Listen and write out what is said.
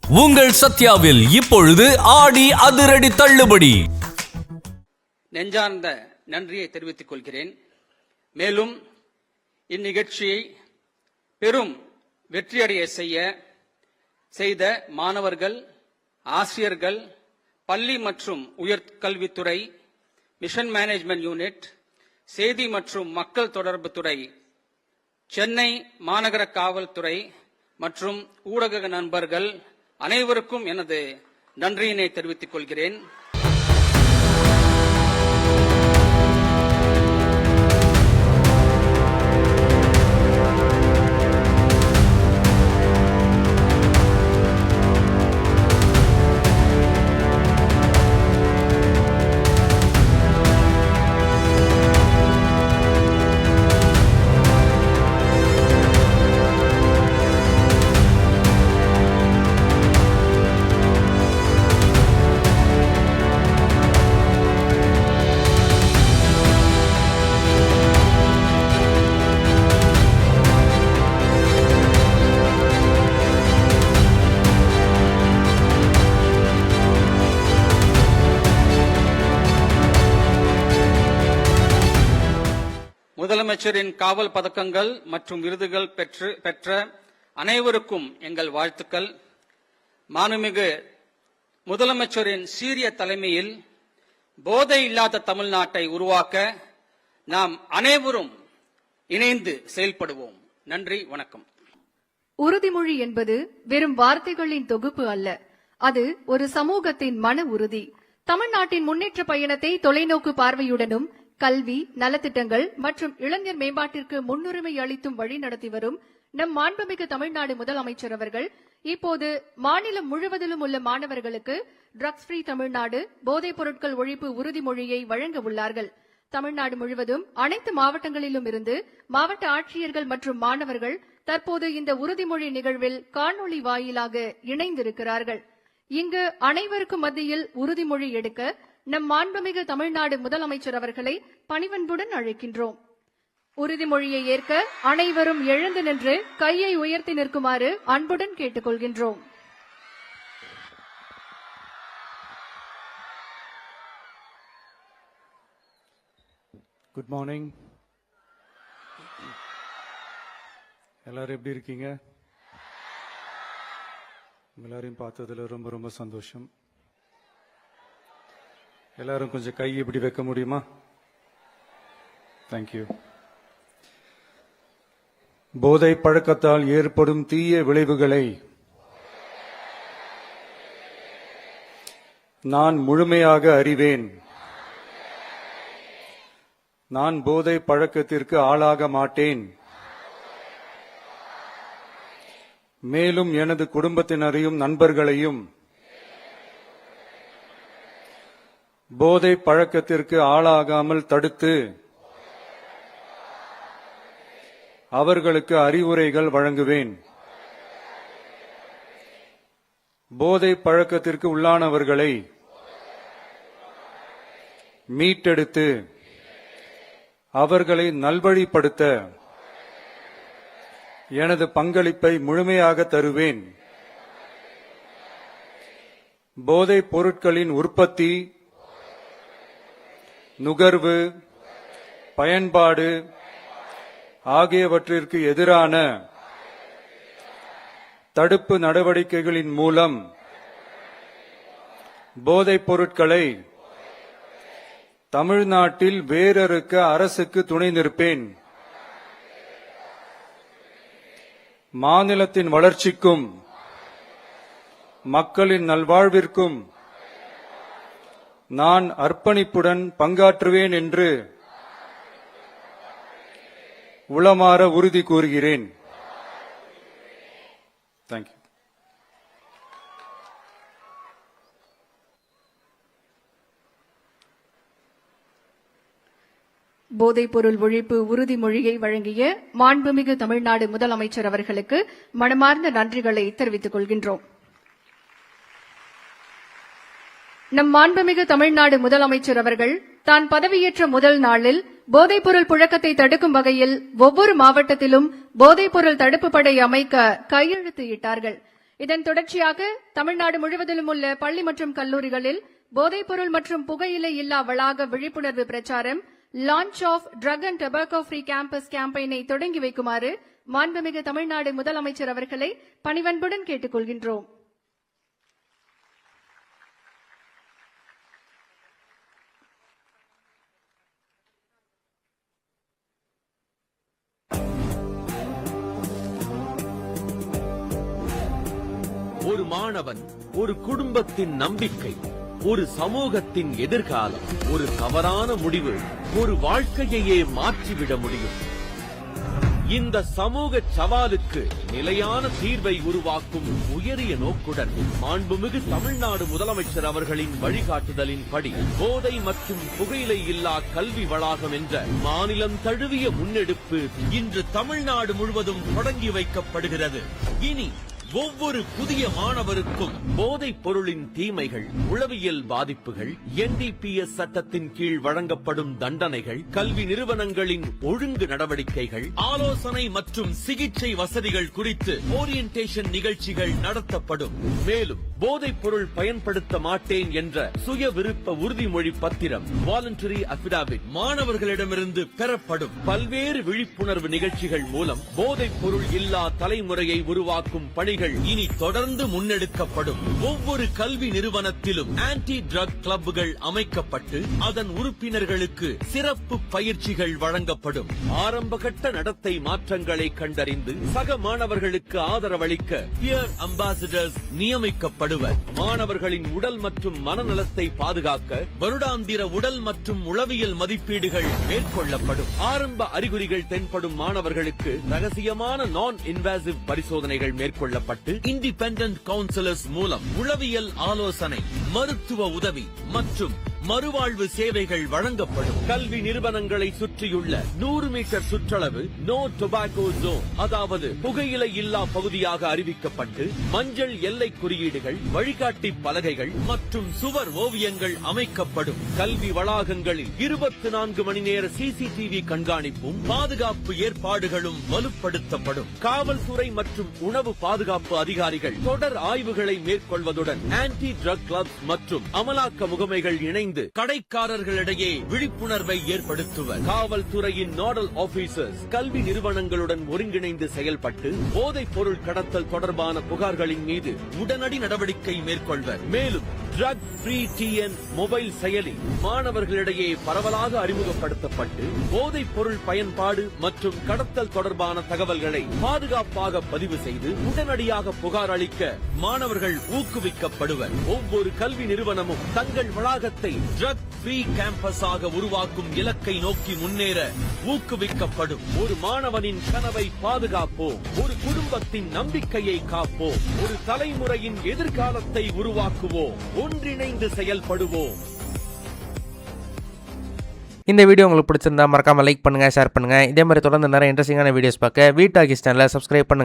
உங்கள் சத்யாவில் இப்பொழுது ஆடி அதிரடி தள்ளுபடி. நெஞ்சார்ந்த நன்றியை தெரிவித்துக் கொள்கிறேன். மேலும் இந்நிகழ்ச்சியை பெரும் வெற்றியடைய செய்த மாணவர்கள், ஆசிரியர்கள், பள்ளி மற்றும் உயர்கல்வித்துறை, மிஷன் மேனேஜ்மெண்ட் யூனிட், செய்தி மற்றும் மக்கள் தொடர்பு துறை, சென்னை மாநகர காவல்துறை மற்றும் ஊடக நண்பர்கள் அனைவருக்கும் எனது நன்றியினை தெரிவித்துக் கொள்கிறேன். முதலமைச்சரின் காவல் பதக்கங்கள் மற்றும் விருதுகள் பெற்ற அனைவருக்கும் எங்கள் வாழ்த்துக்கள். மாண்புமிகு முதலமைச்சரின் சீரிய தலைமையில் போதை இல்லாத தமிழ்நாட்டை உருவாக்க நாம் அனைவரும் இணைந்து செயல்படுவோம். நன்றி, வணக்கம். உறுதிமொழி என்பது வெறும் வார்த்தைகளின் தொகுப்பு அல்ல, அது ஒரு சமூகத்தின் மன உறுதி. தமிழ்நாட்டின் முன்னேற்ற பயணத்தை தொலைநோக்கு பார்வையுடனும் கல்வி, நலத்திட்டங்கள் மற்றும் இளைஞர் மேம்பாட்டிற்கு முன்னுரிமை அளித்தும் வழி நடத்தி வரும் நம் மாண்புமிகு தமிழ்நாடு முதலமைச்சர் அவர்கள் இப்போது மாநிலம் முழுவதிலும் உள்ள மாணவர்களுக்கு ட்ரக்ஸ் ஃப்ரீ தமிழ்நாடு, போதைப் பொருட்கள் ஒழிப்பு உறுதிமொழியை வழங்க உள்ளார்கள். தமிழ்நாடு முழுவதும் அனைத்து மாவட்டங்களிலும் இருந்து மாவட்ட ஆட்சியர்கள் மற்றும் மாணவர்கள் தற்போது இந்த உறுதிமொழி நிகழ்வில் காணொலி வாயிலாக இணைந்திருக்கிறார்கள். இங்கு அனைவருக்கும் மத்தியில் உறுதிமொழி எடுக்க நம் மாண்புமிகு தமிழ்நாடு முதலமைச்சர் அவர்களை பணிவன்புடன் அழைக்கின்றோம். உறுதிமொழியை ஏற்க அனைவரும் எழுந்து நின்று கையை உயர்த்தி நிற்குமாறு அன்புடன் கேட்டுக்கொள்கின்றோம். Good morning. எல்லாரும் எப்படி இருக்கீங்க? எல்லாரையும் பார்த்ததுல ரொம்ப ரொம்ப சந்தோஷம். எல்லாரும் கொஞ்சம் கை இப்படி வைக்க முடியுமா? தேங்க்யூ. போதை பழக்கத்தால் ஏற்படும் தீய விளைவுகளை நான் முழுமையாக அறிவேன். நான் போதை பழக்கத்திற்கு ஆளாக மாட்டேன். மேலும் எனது குடும்பத்தினரையும் நண்பர்களையும் போதை பழக்கத்திற்கு ஆளாகாமல் தடுத்து அவர்களுக்கு அறிவுரைகள் வழங்குவேன். போதை பழக்கத்திற்கு உள்ளானவர்களை மீட்டெடுத்து அவர்களை நல்வழிப்படுத்த எனது பங்களிப்பை முழுமையாக தருவேன். போதைப் பொருட்களின் உற்பத்தி, நுகர்வு, பயன்பாடு ஆகியவற்றிற்கு எதிரான தடுப்பு நடவடிக்கைகளின் மூலம் போதைப் பொருட்களை தமிழ்நாட்டில் வேரறுக்க அரசுக்கு துணை நிற்பேன். மாநிலத்தின் வளர்ச்சிக்கும் மக்களின் நல்வாழ்விற்கும் நான் அர்ப்பணிப்புடன் பங்காற்றுவேன் என்று உளமாற உறுதி கூறுகிறேன். தேங்க்யூ. போதைப்பொருள் ஒழிப்பு உறுதிமொழியை வழங்கிய மாண்புமிகு தமிழ்நாடு முதலமைச்சர் அவர்களுக்கு மனமார்ந்த நன்றிகளை தெரிவித்துக் கொள்கின்றோம். நம் மாண்புமிகு தமிழ்நாடு முதலமைச்சர் அவர்கள் தான் பதவியேற்ற முதல் நாளில் போதைப்பொருள் புழக்கத்தை தடுக்கும் வகையில் ஒவ்வொரு மாவட்டத்திலும் போதைப்பொருள் தடுப்பு படை அமைக்க கையெழுத்து இட்டார்கள். இதன் தொடர்ச்சியாக தமிழ்நாடு முழுவதிலும் உள்ள பள்ளி மற்றும் கல்லூரிகளில் போதைப்பொருள் மற்றும் புகையிலை இல்லா வளாக விழிப்புணர்வு பிரச்சாரம் launch of drug and tobacco free campus கேம்பெயினை தொடங்கி வைக்குமாறு மாண்புமிகு தமிழ்நாடு முதலமைச்சர் அவர்களை பணிவன்புடன் கேட்டுக் கொள்கின்றோம். ஒரு மாணவன், ஒரு குடும்பத்தின் நம்பிக்கை, ஒரு சமூகத்தின் எதிர்காலம். ஒரு தவறான முடிவு ஒரு வாழ்க்கையையே மாற்றிவிட முடியும். இந்த சமூக சவாலுக்கு நிலையான தீர்வை உருவாக்கும் உயரிய நோக்குடன் மாண்புமிகு தமிழ்நாடு முதலமைச்சர் அவர்களின் வழிகாட்டுதலின்படி போதை மற்றும் புகையிலை இல்லா கல்வி வளாகம் என்ற மாநிலம் தழுவிய முன்னெடுப்பு இன்று தமிழ்நாடு முழுவதும் தொடங்கி வைக்கப்படுகிறது. இனி ஒவ்வொரு புதிய மாணவருக்கும் போதைப் பொருளின் தீமைகள், உளவியல் பாதிப்புகள், NDPS சட்டத்தின் கீழ் வழங்கப்படும் தண்டனைகள், கல்வி நிறுவனங்களின் ஒழுங்கு நடவடிக்கைகள், ஆலோசனை மற்றும் சிகிச்சை வசதிகள் குறித்து ஓரியன்டேஷன் நிகழ்ச்சிகள் நடத்தப்படும். மேலும் போதைப் பொருள் பயன்படுத்த மாட்டேன் என்ற சுய விருப்ப உறுதிமொழி பத்திரம் வாலண்டரி அபிடாவிட் மாணவர்களிடமிருந்து பெறப்படும். பல்வேறு விழிப்புணர்வு நிகழ்ச்சிகள் மூலம் போதைப் பொருள் இல்லா தலைமுறையை உருவாக்கும் பணிகள் இனி தொடர்ந்து முன்னெடுக்கப்படும். ஒவ்வொரு கல்வி நிறுவனத்திலும் ஆன்டி ட்ரக் கிளப்புகள் அமைக்கப்பட்டு அதன் உறுப்பினர்களுக்கு சிறப்பு பயிற்சிகள் வழங்கப்படும். ஆரம்பகட்ட நடத்தை மாற்றங்களை கண்டறிந்து சக மாணவர்களுக்கு ஆதரவளிக்க பியர் அம்பாசிடர்ஸ் நியமிக்கப்படுவர். மாணவர்களின் உடல் மற்றும் மனநலத்தை பாதுகாக்க வருடாந்திர உடல் மற்றும் உளவியல் மதிப்பீடுகள் மேற்கொள்ளப்படும். ஆரம்ப அறிகுறிகள் தென்படும் மாணவர்களுக்கு ரகசியமான நான் இன்வாசிவ் பரிசோதனைகள் மேற்கொள்ளப்படும். இண்டிபெண்டன்ட் கவுன்சிலர்ஸ் மூலம் உளவியல் ஆலோசனை, மருத்துவ உதவி மற்றும் மறுவாழ்வு சேவைகள் வழங்கப்படும். கல்வி நிறுவனங்களை சுற்றியுள்ள 100 மீட்டர் சுற்றளவு நோ டொபாக்கோ ஜோன், அதாவது புகையிலை இல்லா பகுதியாக அறிவிக்கப்பட்டு மஞ்சள் எல்லை குறியீடுகள், வழிகாட்டி பலகைகள் மற்றும் சுவர் ஓவியங்கள் அமைக்கப்படும். கல்வி வளாகங்களில் 24 மணி நேர CCTV கண்காணிப்பும் பாதுகாப்பு ஏற்பாடுகளும் வலுப்படுத்தப்படும். காவல்துறை மற்றும் உணவு பாதுகாப்பு அதிகாரிகள் தொடர் ஆய்வுகளை மேற்கொள்வதுடன் ஆன்டி ட்ரக் கிளப்ஸ் மற்றும் அமலாக்க முகமைகள் இணைந்து கடைக்காரர்களிடையே விழிப்புணர்வை ஏற்படுத்துவர். காவல்துறையின் நோடல் ஆபீசர்ஸ் கல்வி நிறுவனங்களுடன் ஒருங்கிணைந்து செயல்பட்டு போதைப் பொருள் கடத்தல் தொடர்பான புகார்களின் மீது உடனடி நடவடிக்கை மேற்கொள்வர். மேலும் ட்ரக் ஃப்ரீ TN மொபைல் செயலி மாணவர்களிடையே பரவலாக அறிமுகப்படுத்தப்பட்டு போதைப் பொருள் பயன்பாடு மற்றும் கடத்தல் தொடர்பான தகவல்களை பாதுகாப்பாக பதிவு செய்து உடனடியாக புகார் அளிக்க மாணவர்கள் ஊக்குவிக்கப்படுவர். ஒவ்வொரு கல்வி நிறுவனமும் தங்கள் வளாகத்தை ட்ரக் ஃப்ரீ கேம்பஸாக உருவாக்கும் இலக்கை நோக்கி முன்னேற ஊக்குவிக்கப்படும். ஒரு மாணவனின் கனவை பாதுகாப்போம், ஒரு குடும்பத்தின் நம்பிக்கையை காப்போம், ஒரு தலைமுறையின் எதிர்காலத்தை உருவாக்குவோம், ஒன்றிணைந்து செயல்படுவோம். இந்த வீடியோ உங்களுக்கு பிடிச்சிருந்தா மறக்காம லைக் பண்ணுங்க, ஷேர் பண்ணுங்க. இதே மாதிரி தொடர்ந்து நிறைய இன்ட்ரெஸ்டிங்கான வீடியோஸ் பார்க்க வீட்டாகிஸ் சேனலை சப்ஸ்கிரைப் பண்ணுங்க.